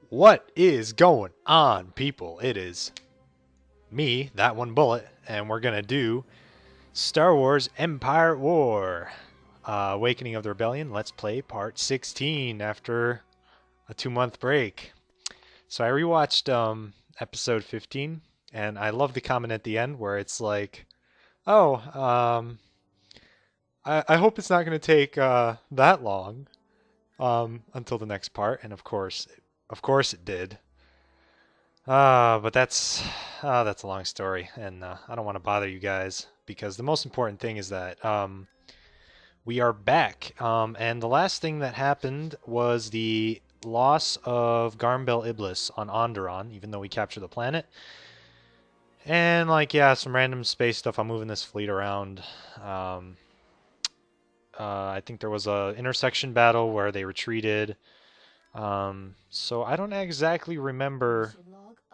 What is going on, people? It is me, that one bullet, and we're gonna do Star Wars Empire at War. Awakening of the Rebellion, Let's Play Part 16 after a 2-month break. So I rewatched episode 15, and I love the comment at the end where it's like, oh, I hope it's not gonna take that long until the next part, and of course it did. But that's a long story, and I don't want to bother you guys because the most important thing is that we are back. And the last thing that happened was the loss of Garmbel Iblis on Onderon, even though we captured the planet. And like, yeah, some random space stuff. I'm moving this fleet around. I think there was a intersection battle where they retreated. So I don't exactly remember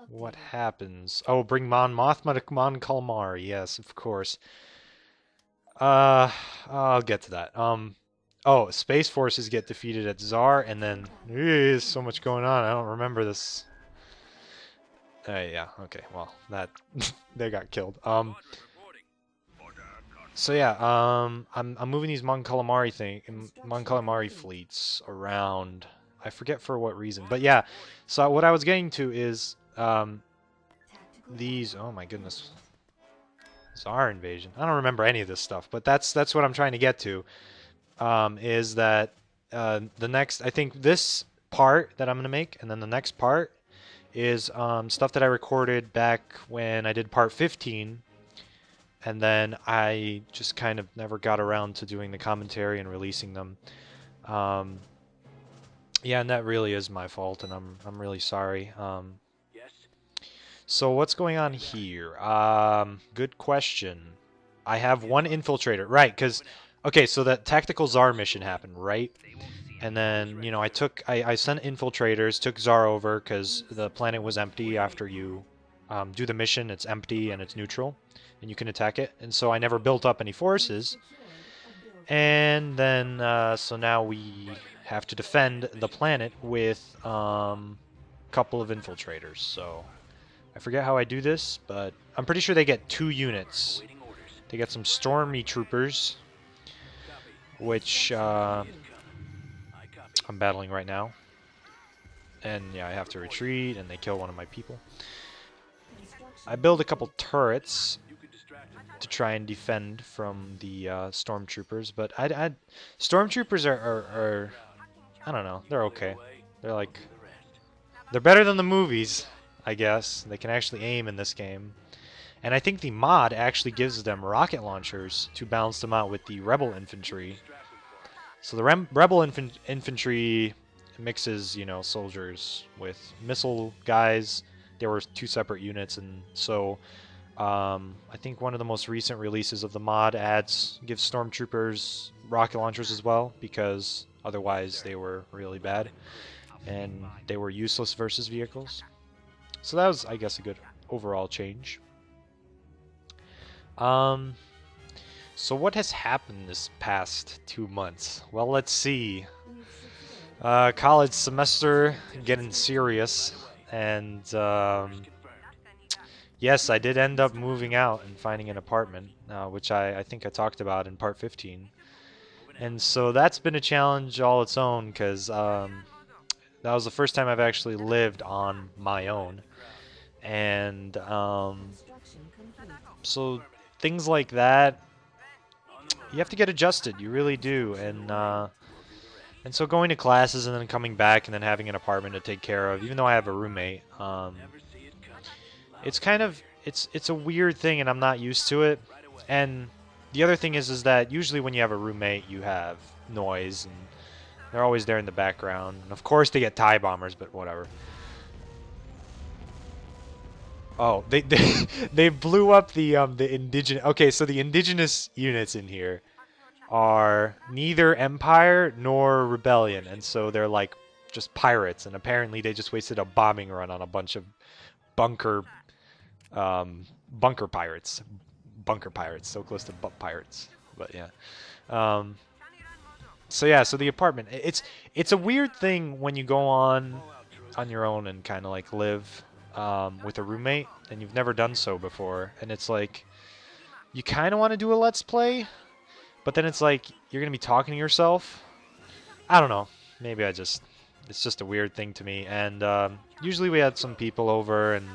what happens. Oh, bring Mon Mothma to Mon Calamari. Yes, of course. I'll get to that. Oh, Space Forces get defeated at Czar, and then there's so much going on. I don't remember this. Yeah. Okay. Well, that they got killed. So yeah. I'm moving these Mon Calamari fleets around. I forget for what reason, but yeah. So what I was getting to is these. Oh my goodness. Tsar invasion. I don't remember any of this stuff, but that's what I'm trying to get to. Is that the next? I think this part that I'm gonna make, and then the next part is stuff that I recorded back when I did part 15, and then I just kind of never got around to doing the commentary and releasing them. Yeah, and that really is my fault, and I'm really sorry. So what's going on here? Good question. I have one infiltrator, right? Because okay, so that tactical Czar mission happened, right? And then I sent infiltrators, took Czar over because the planet was empty after you do the mission. It's empty and it's neutral, and you can attack it. And so I never built up any forces. And then so now we have to defend the planet with a couple of infiltrators. So I forget how I do this, but I'm pretty sure they get 2 units. They get some Stormy Troopers, which I'm battling right now. And yeah, I have to retreat, and they kill one of my people. I build a couple turrets to try and defend from the Stormtroopers, but Stormtroopers are I don't know, they're okay. They're better than the movies, I guess. They can actually aim in this game. And I think the mod actually gives them rocket launchers to balance them out with the Rebel Infantry. So the Rebel Infantry mixes, soldiers with missile guys. There were 2 separate units, and so I think one of the most recent releases of the mod gives Stormtroopers rocket launchers as well, because otherwise they were really bad and they were useless versus vehicles. So that was, I guess, a good overall change. So what has happened this past 2 months? Well, let's see. College semester getting serious, and yes, I did end up moving out and finding an apartment, which I think I talked about in part 15. And so that's been a challenge all its own, because that was the first time I've actually lived on my own. And so things like that, you have to get adjusted. You really do. And so going to classes and then coming back and then having an apartment to take care of, even though I have a roommate, it's kind of it's a weird thing, and I'm not used to it. And the other thing is that usually when you have a roommate, you have noise, and they're always there in the background. And of course they get TIE bombers, but whatever. Oh, they blew up the indigenous. Okay, so the indigenous units in here are neither Empire nor Rebellion, and so they're like just pirates. And apparently they just wasted a bombing run on a bunch of bunker pirates, so close to butt pirates. But yeah. So yeah, so the apartment. It's a weird thing when you go on on your own and kind of like live with a roommate, and you've never done so before, and it's like you kind of want to do a let's play, but then it's like you're gonna be talking to yourself. I don't know. Maybe it's just a weird thing to me. And usually we had some people over, and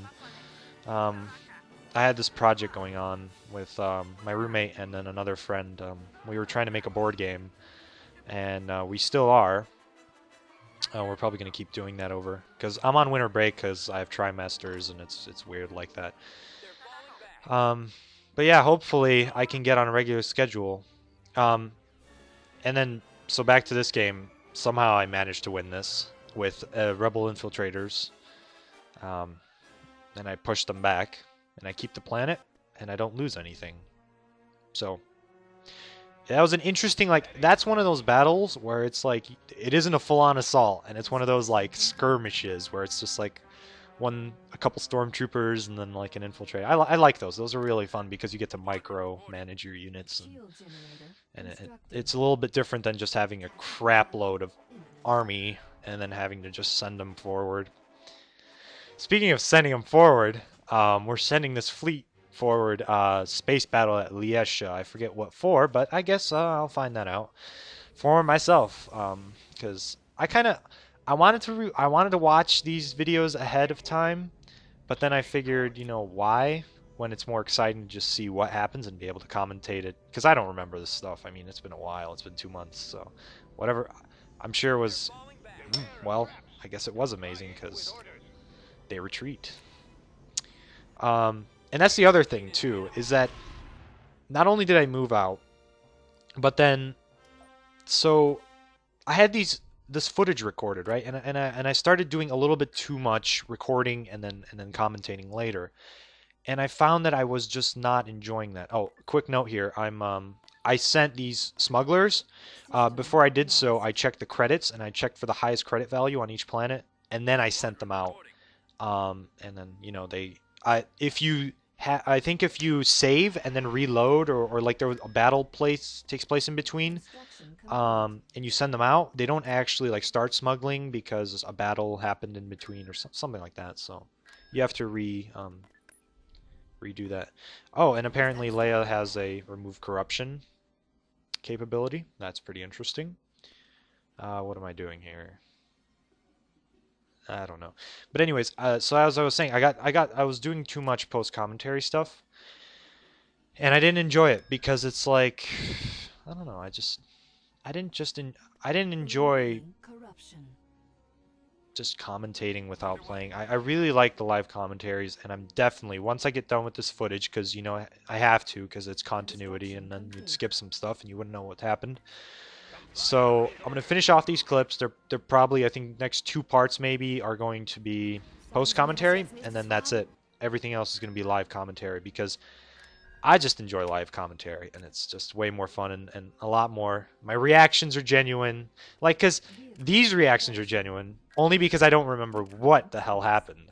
I had this project going on with my roommate and then another friend. We were trying to make a board game, and we still are. We're probably going to keep doing that over, because I'm on winter break because I have trimesters, and it's weird like that. But yeah, hopefully I can get on a regular schedule. And then, so back to this game. Somehow I managed to win this with Rebel Infiltrators. And I push them back, and I keep the planet, and I don't lose anything. So that was an interesting, like, that's one of those battles where it's like, it isn't a full-on assault, and it's one of those, like, skirmishes where it's just like a couple stormtroopers and then like an infiltrator. I like those. Those are really fun because you get to micro manage your units, and it's a little bit different than just having a crap load of army and then having to just send them forward. Speaking of sending them forward, we're sending this fleet forward, space battle at Liège. I forget what for, but I guess I'll find that out for myself, because I wanted to watch these videos ahead of time, but then I figured, you know, why, when it's more exciting to just see what happens and be able to commentate it, because I don't remember this stuff. I mean, it's been a while. It's been 2 months, so whatever. I'm sure it was, well, I guess it was amazing because they retreat. And that's the other thing too, is that not only did I move out, but then, so I had this footage recorded, right? And I started doing a little bit too much recording and then commentating later. And I found that I was just not enjoying that. Oh, quick note here. I sent these smugglers. Before I did so, I checked the credits, and I checked for the highest credit value on each planet, and then I sent them out. And then, you know, I think if you save and then reload, or like there was a battle takes place in between, and you send them out, they don't actually like start smuggling because a battle happened in between or something like that. So you have to redo that. Oh, and apparently Leia has a remove corruption capability. That's pretty interesting. What am I doing here? I don't know. But anyways, so as I was saying, I was doing too much post commentary stuff, and I didn't enjoy it because it's like, I don't know. I didn't enjoy just commentating without playing. I really like the live commentaries, and I'm definitely, once I get done with this footage, because, you know, I have to, because it's continuity, and then you'd skip some stuff and you wouldn't know what happened. So I'm going to finish off these clips. They're probably, I think, next 2 parts maybe are going to be post commentary, and then that's it. Everything else is going to be live commentary, because I just enjoy live commentary, and it's just way more fun and a lot more. My reactions are genuine, like, because these reactions are genuine only because I don't remember what the hell happened.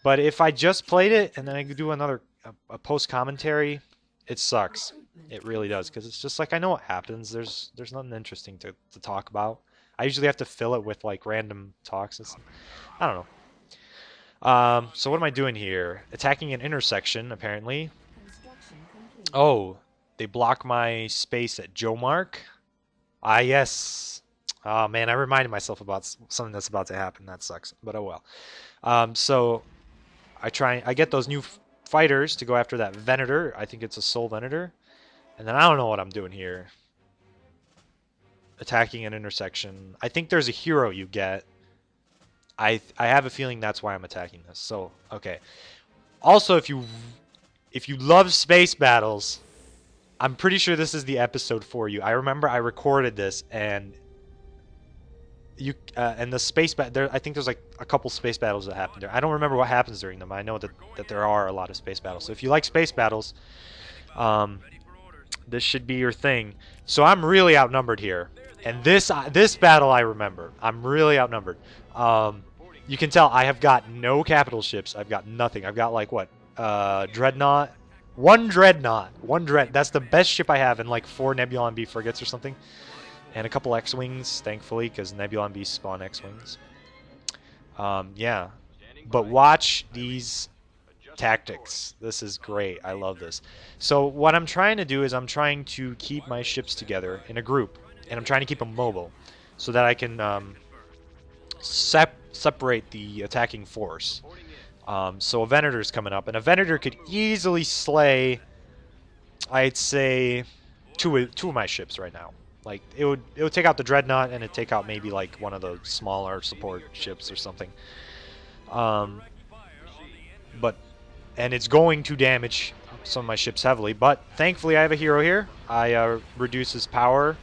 But if I just played it and then I do a post commentary, it sucks. It really does, because it's just like, I know what happens. There's nothing interesting to talk about. I usually have to fill it with like random talks. I don't know. So what am I doing here? Attacking an intersection, apparently. Oh, they block my space at Jomark. Ah, yes. Oh man, I reminded myself about something that's about to happen. That sucks, but oh well. So I get those new fighters to go after that Venator. I think it's a Soul Venator. And then I don't know what I'm doing here. Attacking an intersection. I think there's a hero you get. I have a feeling that's why I'm attacking this. So, okay. Also, if you love space battles, I'm pretty sure this is the episode for you. I remember I recorded this, and and the space there. I think there's like a couple space battles that happen there. I don't remember what happens during them. I know that there are a lot of space battles. So if you like space battles, this should be your thing. So I'm really outnumbered here, and this battle I remember. I'm really outnumbered. You can tell I have got no capital ships. I've got nothing. I've got like what? Dreadnought. One dreadnought. That's the best ship I have, and like 4 Nebulon B frigates or something. And a couple X-Wings, thankfully, because Nebulon B spawn X-Wings. Yeah, but watch these tactics. This is great. I love this. So what I'm trying to do is I'm trying to keep my ships together in a group, and I'm trying to keep them mobile, so that I can separate the attacking force. So a Venator's coming up, and a Venator could easily slay, I'd say, two of my ships right now. Like it would take out the Dreadnought, and it'd take out maybe like one of the smaller support ships or something. Um, but and it's going to damage some of my ships heavily. But thankfully, I have a hero here. I reduce his power.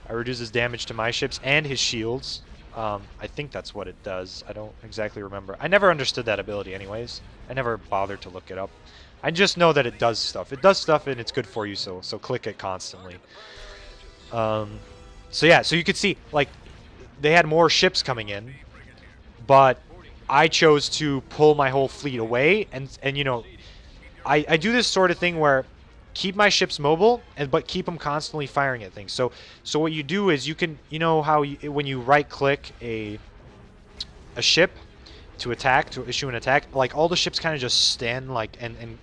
I reduce his damage to my ships and his shields. I think that's what it does. I don't exactly remember. I never understood that ability anyways. I never bothered to look it up. I just know that it does stuff. It does stuff and it's good for you, so click it constantly. So yeah, so you could see, like, they had more ships coming in, but I chose to pull my whole fleet away, and you know, I do this sort of thing where keep my ships mobile, but keep them constantly firing at things. So what you do is you can, you know how when you right click a ship to attack, to issue an attack, like all the ships kind of just stand like and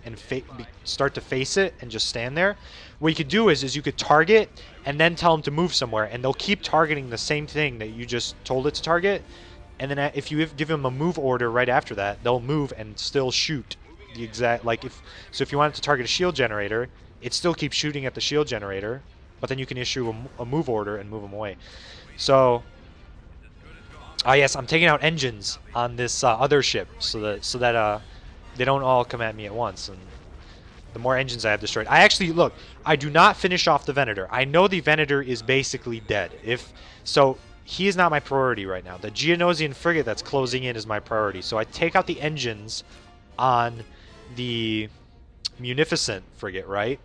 start to face it and just stand there. What you could do is you could target and then tell them to move somewhere, and they'll keep targeting the same thing that you just told it to target. And then if you give them a move order right after that, they'll move and still shoot the exact, like if you wanted to target a shield generator, it still keeps shooting at the shield generator, but then you can issue a move order and move them away. So yes, I'm taking out engines on this other ship so that they don't all come at me at once. And the more engines I have destroyed, look, I do not finish off the Venator. I know the Venator is basically dead. He is not my priority right now. The Geonosian frigate that's closing in is my priority. So I take out the engines on the Munificent frigate, right?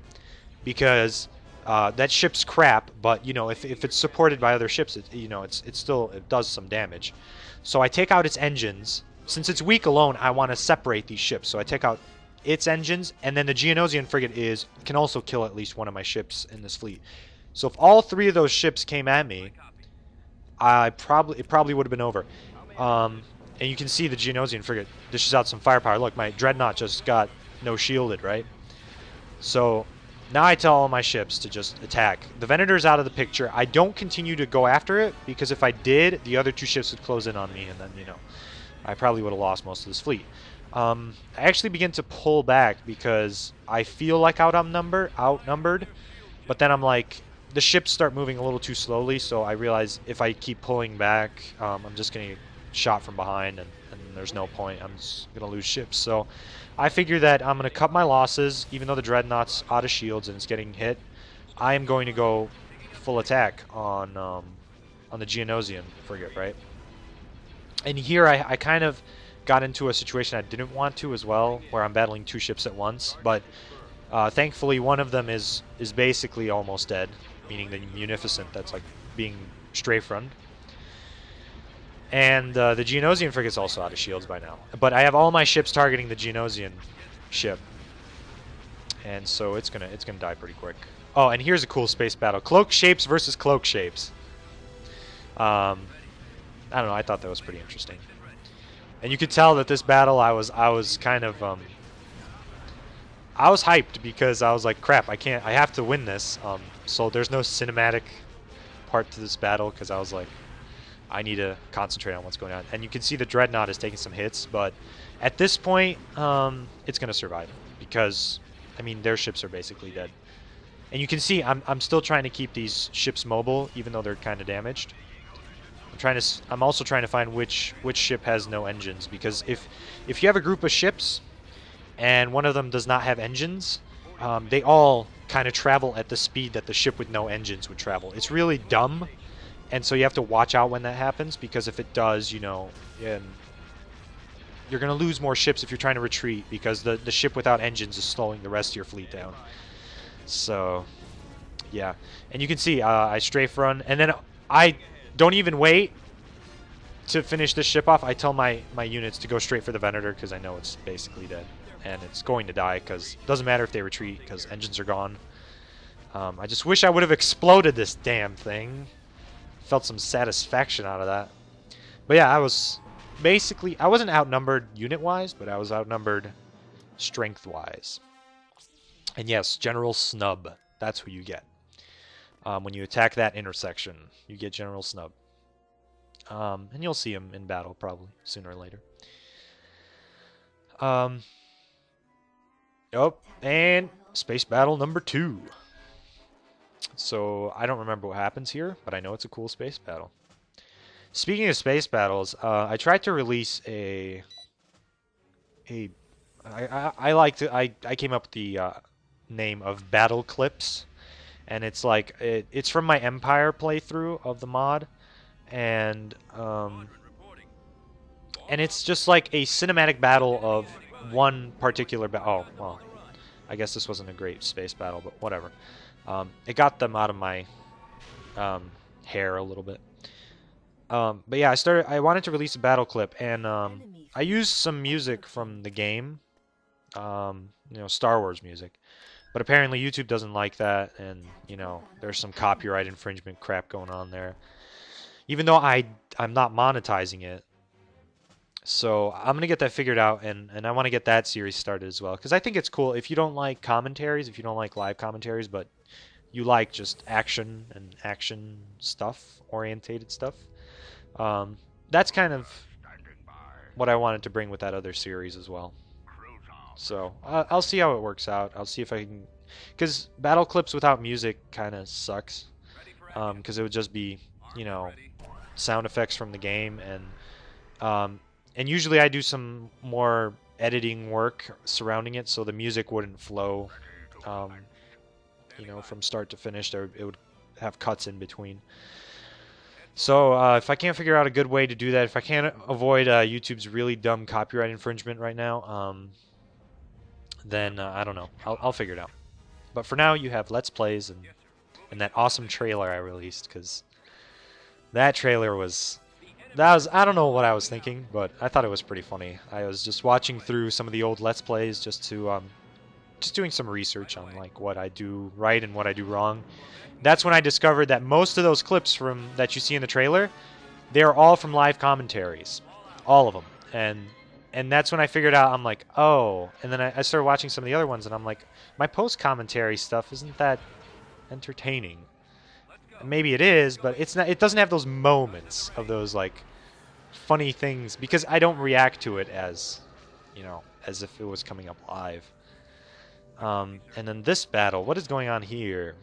Because that ship's crap, but you know, if it's supported by other ships, it does some damage. So I take out its engines. Since it's weak alone, I want to separate these ships. So I take out its engines, and then the Geonosian frigate can also kill at least one of my ships in this fleet. So if all three of those ships came at me, it probably would have been over. And you can see the Geonosian frigate dishes out some firepower. Look, my Dreadnought just got no shielded, right? So now I tell all my ships to just attack. The Venator's out of the picture. I don't continue to go after it, because if I did, the other two ships would close in on me, and then, you know, I probably would have lost most of this fleet. I actually begin to pull back because I feel like outnumbered, but then I'm like, the ships start moving a little too slowly, so I realize if I keep pulling back, I'm just going to get shot from behind, and there's no point. I'm just going to lose ships. So I figure that I'm going to cut my losses, even though the Dreadnought's out of shields and it's getting hit. I am going to go full attack on the Geonosian frigate, right? And here I kind of got into a situation I didn't want to as well, where I'm battling two ships at once, but thankfully one of them is basically almost dead, meaning the Munificent that's like being strafe-run. And the Geonosian frigate's also out of shields by now. But I have all my ships targeting the Geonosian ship, and so it's gonna die pretty quick. Oh, and here's a cool space battle: Cloak Shapes versus Cloak Shapes. I don't know. I thought that was pretty interesting. And you could tell that this battle, I was kind of I was hyped, because I was like, crap, I have to win this. So there's no cinematic part to this battle, because I was like, I need to concentrate on what's going on. And you can see the Dreadnought is taking some hits, but at this point, it's going to survive, because, I mean, their ships are basically dead. And you can see I'm still trying to keep these ships mobile, even though they're kind of damaged. I'm also trying to find which ship has no engines, because if you have a group of ships and one of them does not have engines, they all kind of travel at the speed that the ship with no engines would travel. It's really dumb, and so you have to watch out when that happens, because if it does, you know, you're going to lose more ships if you're trying to retreat, because the ship without engines is slowing the rest of your fleet down. So yeah, and you can see I strafe run, and then I don't even wait to finish this ship off. I tell my units to go straight for the Venator, because I know it's basically dead. And it's going to die, because it doesn't matter if they retreat, because engines are gone. I just wish I would have exploded this damn thing. Felt some satisfaction out of that. But yeah, basically, I wasn't outnumbered unit-wise, but I was outnumbered strength-wise. And yes, General Snub. That's who you get. When you attack that intersection, you get General Snub. And you'll see him in battle, probably, sooner or later. Oh, and space battle number 2. So, I don't remember what happens here, but I know it's a cool space battle. Speaking of space battles, I tried to release I came up with the name of Battle Clips, and it's like it's from my Empire playthrough of the mod, and it's just like a cinematic battle of one particular oh well, I guess this wasn't a great space battle, but whatever. It got them out of my hair a little bit. But yeah, I wanted to release a battle clip, and I used some music from the game, you know, Star Wars music. But apparently YouTube doesn't like that, and you know, there's some copyright infringement crap going on there. Even though I'm not monetizing it. So I'm gonna get that figured out, and I want to get that series started as well, because I think it's cool. If you don't like commentaries, if you don't like live commentaries, but you like just action and action stuff, orientated stuff, that's kind of what I wanted to bring with that other series as well. So I'll see how it works out. I'll see if I can, because battle clips without music kind of sucks, because it would just be, you know, sound effects from the game, and usually I do some more editing work surrounding it, so the music wouldn't flow, you know, from start to finish. It would have cuts in between. So if I can't figure out a good way to do that, if I can't avoid YouTube's really dumb copyright infringement right now, then I don't know. I'll figure it out. But for now, you have Let's Plays and that awesome trailer I released, because that trailer was... I don't know what I was thinking, but I thought it was pretty funny. I was just watching through some of the old Let's Plays just doing some research on like what I do right and what I do wrong. That's when I discovered that most of those clips that you see in the trailer, they're all from live commentaries, all of them. And that's when I figured out, I'm like, oh. And then I started watching some of the other ones, and I'm like, my post commentary stuff isn't that entertaining. Maybe it is, but it's not. It doesn't have those moments of those like funny things, because I don't react to it as, you know, as if it was coming up live. And then this battle, what is going on here?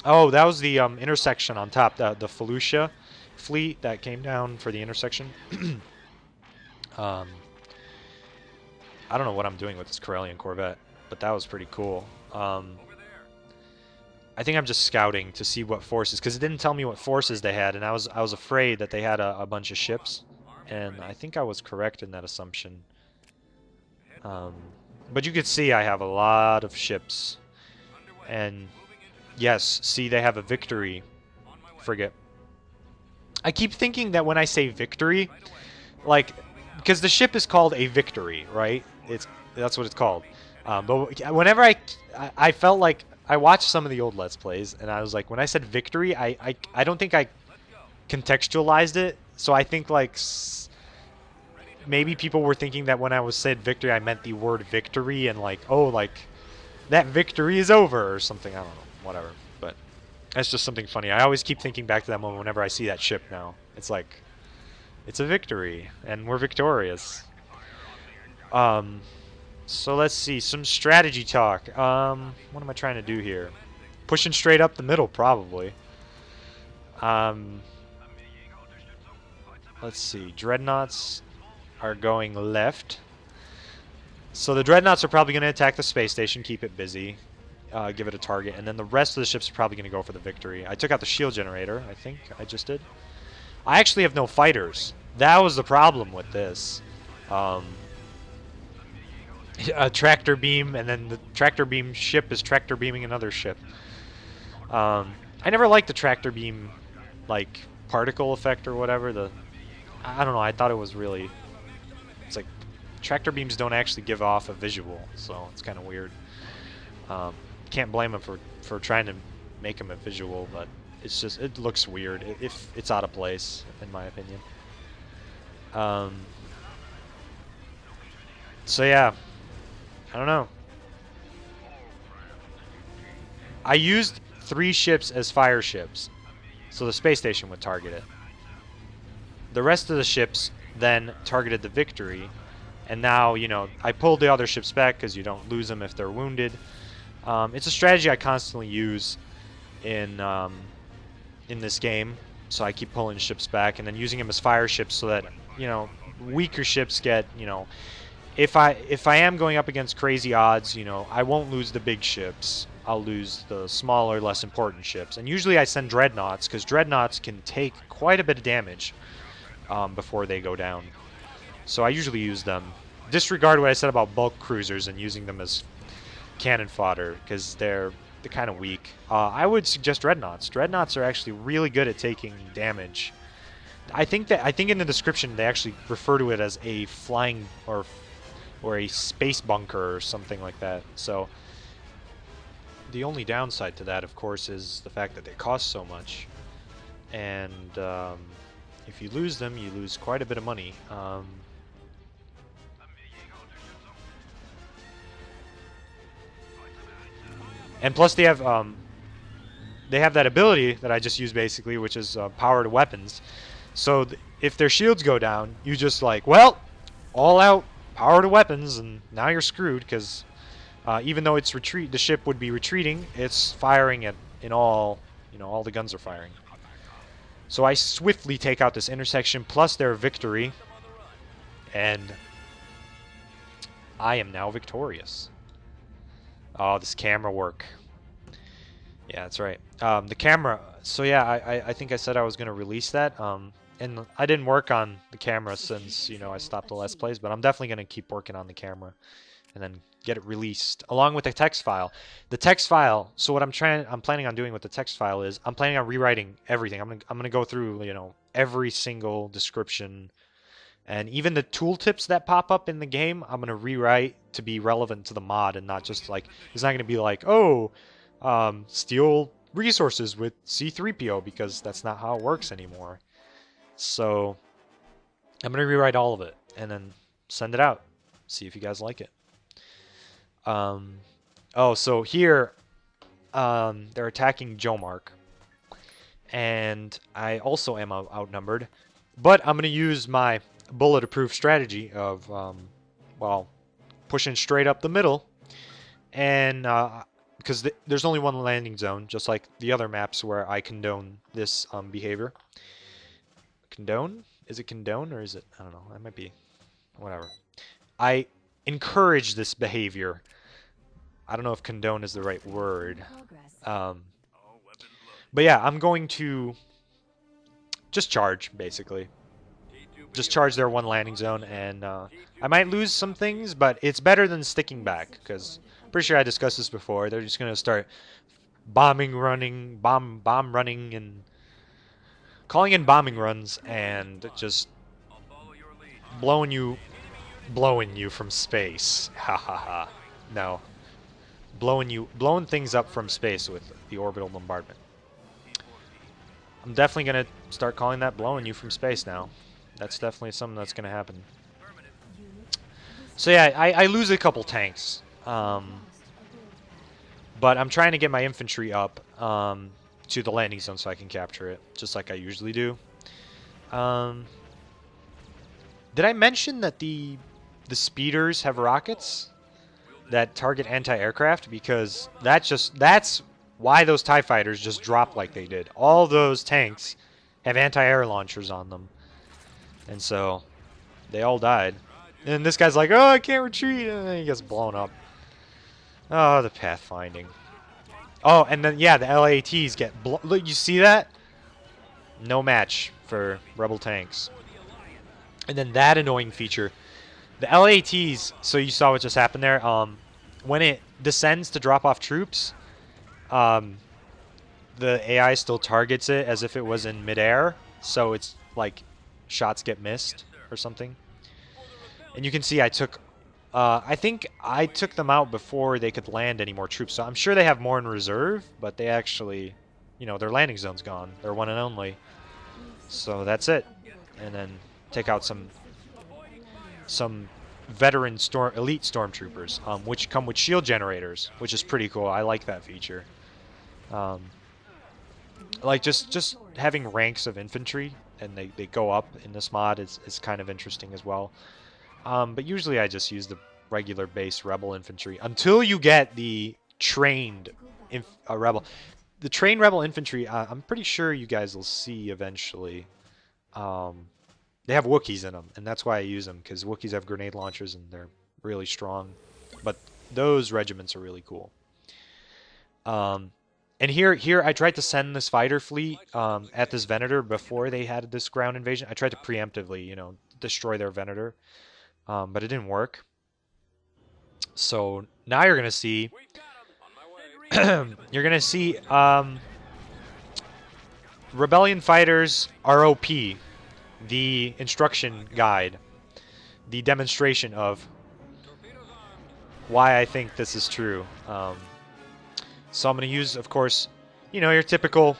Oh, that was the intersection on top, the Felucia fleet that came down for the intersection. I don't know what I'm doing with this Corellian Corvette, but that was pretty cool. I think I'm just scouting to see what forces, because it didn't tell me what forces they had, and I was afraid that they had a bunch of ships, and I think I was correct in that assumption. But you could see I have a lot of ships, and yes, see, they have a Victory frigate. I keep thinking that when I say Victory, like, because the ship is called a Victory, right? That's what it's called. But whenever I felt like I watched some of the old Let's Plays, and I was like, when I said Victory, I don't think I contextualized it. So I think like maybe people were thinking that when I said Victory, I meant the word victory, and like, oh, like that victory is over or something. I don't know, whatever. But that's just something funny. I always keep thinking back to that moment whenever I see that ship now. It's like, it's a victory, and we're victorious. So let's see, some strategy talk. What am I trying to do here? Pushing straight up the middle, probably. Let's see, Dreadnoughts are going left. So the Dreadnoughts are probably going to attack the space station, keep it busy, give it a target, and then the rest of the ships are probably going to go for the Victory. I took out the shield generator, I think I just did. I actually have no fighters. That was the problem with this. A tractor beam, and then the tractor beam ship is tractor beaming another ship. I never liked the tractor beam, like, particle effect or whatever. I don't know, I thought it was really... It's like, tractor beams don't actually give off a visual, so it's kind of weird. Can't blame them for trying to make them a visual, but it's just, it looks weird. If it's out of place, in my opinion. So yeah, I don't know. I used 3 ships as fire ships, so the space station would target it. The rest of the ships then targeted the Victory, and now, you know, I pulled the other ships back because you don't lose them if they're wounded. It's a strategy I constantly use in this game, so I keep pulling ships back and then using them as fire ships so that, you know, weaker ships get, you know, if I am going up against crazy odds, you know, I won't lose the big ships. I'll lose the smaller, less important ships. And usually I send dreadnoughts, because dreadnoughts can take quite a bit of damage before they go down. So I usually use them. Disregard what I said about bulk cruisers and using them as cannon fodder, because they're kind of weak. I would suggest dreadnoughts. Dreadnoughts are actually really good at taking damage. I think in the description they actually refer to it as a flying or a space bunker or something like that. So the only downside to that, of course, is the fact that they cost so much, and if you lose them, you lose quite a bit of money. And plus, they have that ability that I just used basically, which is power to weapons. So if their shields go down, you just like, well, all out power to weapons, and now you're screwed, because even though it's the ship would be retreating, it's firing in all, you know, all the guns are firing. So I swiftly take out this intersection plus their Victory, and I am now victorious. Oh, this camera work. Yeah, that's right. The camera. So yeah, I think I said I was going to release that. And I didn't work on the camera since, you know, I stopped the Let's Plays, but I'm definitely going to keep working on the camera and then get it released along with the text file. The text file. So what I'm planning on doing with the text file is I'm planning on rewriting everything. I'm going to go through, you know, every single description, and even the tooltips that pop up in the game, I'm going to rewrite to be relevant to the mod, and not just like, it's not going to be like, oh, steal resources with C-3PO, because that's not how it works anymore. So I'm going to rewrite all of it and then send it out. See if you guys like it. Oh, so here they're attacking Jomark. And I also am outnumbered. But I'm going to use my bullet-proof strategy of, well, pushing straight up the middle. And because there's only one landing zone, just like the other maps where I condone this behavior. Condone? Is it condone or is it? I don't know. That might be. Whatever. I encourage this behavior. I don't know if condone is the right word. But yeah, I'm going to just charge, basically. Just charge their one landing zone, and I might lose some things, but it's better than sticking back, because I'm pretty sure I discussed this before. They're just going to start bomb running, and calling in bombing runs, and just blowing you from space. Ha ha ha. No. Blowing things up from space with the orbital bombardment. I'm definitely going to start calling that blowing you from space now. That's definitely something that's going to happen. So yeah, I lose a couple tanks. But I'm trying to get my infantry up to the landing zone so I can capture it, just like I usually do. Did I mention that the speeders have rockets that target anti-aircraft? Because that's why those TIE fighters just dropped like they did. All those tanks have anti-air launchers on them. And so they all died. And this guy's like, oh, I can't retreat. And then he gets blown up. Oh, the pathfinding. Oh, and then, yeah, the LATs get look, you see that? No match for Rebel tanks. And then that annoying feature. The LATs, so you saw what just happened there. When it descends to drop off troops, the AI still targets it as if it was in midair. So it's like shots get missed or something. And you can see I think I took them out before they could land any more troops. So I'm sure they have more in reserve, but they actually, you know, their landing zone's gone. They're one and only. So that's it. And then take out some some veteran elite stormtroopers, which come with shield generators, which is pretty cool. I like that feature. Like just having ranks of infantry and they go up in this mod is kind of interesting as well. But usually I just use the regular base rebel infantry until you get the trained rebel. The trained rebel infantry, I'm pretty sure you guys will see eventually. They have Wookiees in them, and that's why I use them, because Wookiees have grenade launchers and they're really strong. But those regiments are really cool. And here I tried to send this fighter fleet at this Venator before they had this ground invasion. I tried to preemptively, you know, destroy their Venator, but it didn't work. So now you're gonna see, you're gonna see Rebellion fighters ROP, the instruction guide, the demonstration of why I think this is true. So I'm going to use, of course, you know, your typical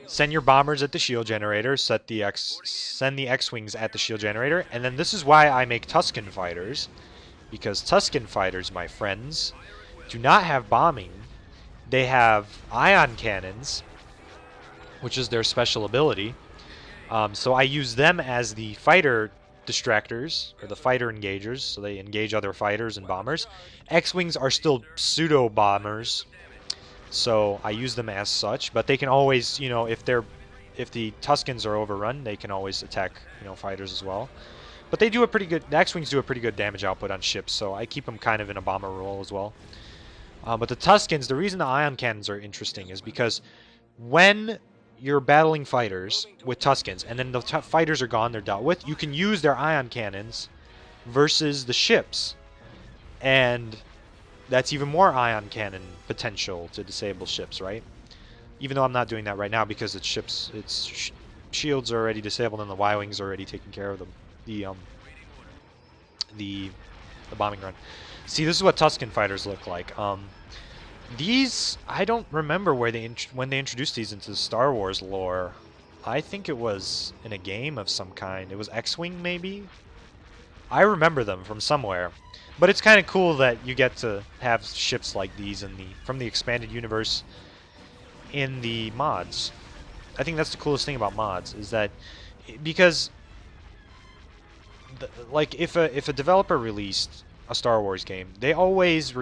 send your bombers at the shield generator, send the X-Wings at the shield generator, and then this is why I make Tusken fighters, because Tusken fighters, my friends, do not have bombing. They have ion cannons, which is their special ability. So I use them as the fighter distractors, or the fighter engagers, so they engage other fighters and bombers. X-Wings are still pseudo-bombers, so I use them as such, but they can always, you know, if the Tuskens are overrun, they can always attack, you know, fighters as well. But they do a pretty good, the X-Wings do a pretty good damage output on ships, so I keep them kind of in a bomber role as well. But the Tuskens, the reason the ion cannons are interesting is because when you're battling fighters with Tuskens, and then the fighters are gone, they're dealt with, you can use their ion cannons versus the ships. And that's even more ion cannon potential to disable ships, right? Even though I'm not doing that right now because its shields are already disabled and the Y-Wings are already taking care of them. The bombing run. See, this is what Tusken fighters look like. These, I don't remember where when they introduced these into the Star Wars lore. I think it was in a game of some kind. It was X-Wing, maybe? I remember them from somewhere. But it's kind of cool that you get to have ships like these from the expanded universe in the mods. I think that's the coolest thing about mods, is that because like if a developer released a Star Wars game, they always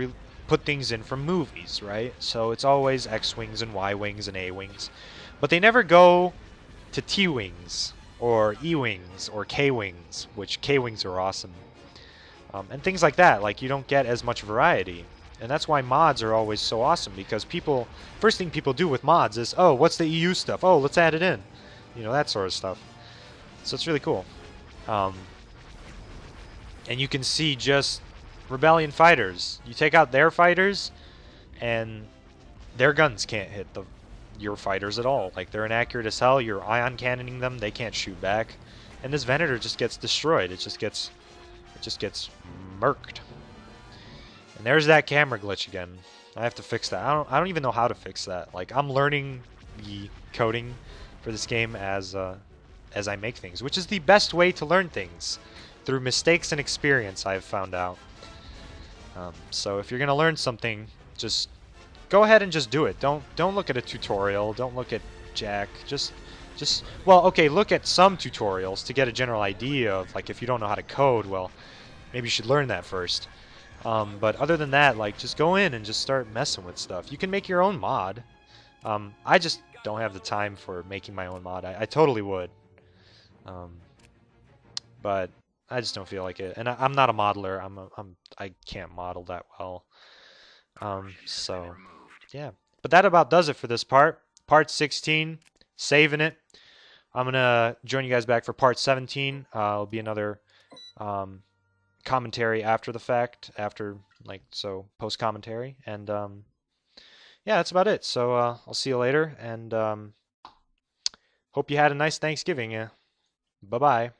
put things in from movies, right? So it's always X-Wings and Y-Wings and A-Wings. But they never go to T-Wings or E-Wings or K-Wings, which K-Wings are awesome. And things like that. Like, you don't get as much variety. And that's why mods are always so awesome, because first thing people do with mods is, oh, what's the EU stuff? Oh, let's add it in. You know, that sort of stuff. So it's really cool. And you can see just Rebellion fighters. You take out their fighters, and their guns can't hit your fighters at all. Like, they're inaccurate as hell. You're ion cannoning them. They can't shoot back. And this Venator just gets destroyed. It just gets murked. And there's that camera glitch again. I have to fix that. I don't even know how to fix that. Like, I'm learning the coding for this game as I make things, which is the best way to learn things, through mistakes and experience, I've found out. So if you're gonna learn something, just go ahead and just do it. Don't look at a tutorial. Don't look at Jack. Well, okay, look at some tutorials to get a general idea of, like, if you don't know how to code, well, maybe you should learn that first. But other than that, like, just go in and just start messing with stuff. You can make your own mod. I just don't have the time for making my own mod. I totally would. But I just don't feel like it. And I'm not a modeler. I can't model that well. So, yeah. But that about does it for this part. Part 16, saving it. I'm going to join you guys back for part 17. It'll be another commentary after the fact, post commentary. And yeah, that's about it. So I'll see you later, and hope you had a nice Thanksgiving. Yeah. Bye-bye.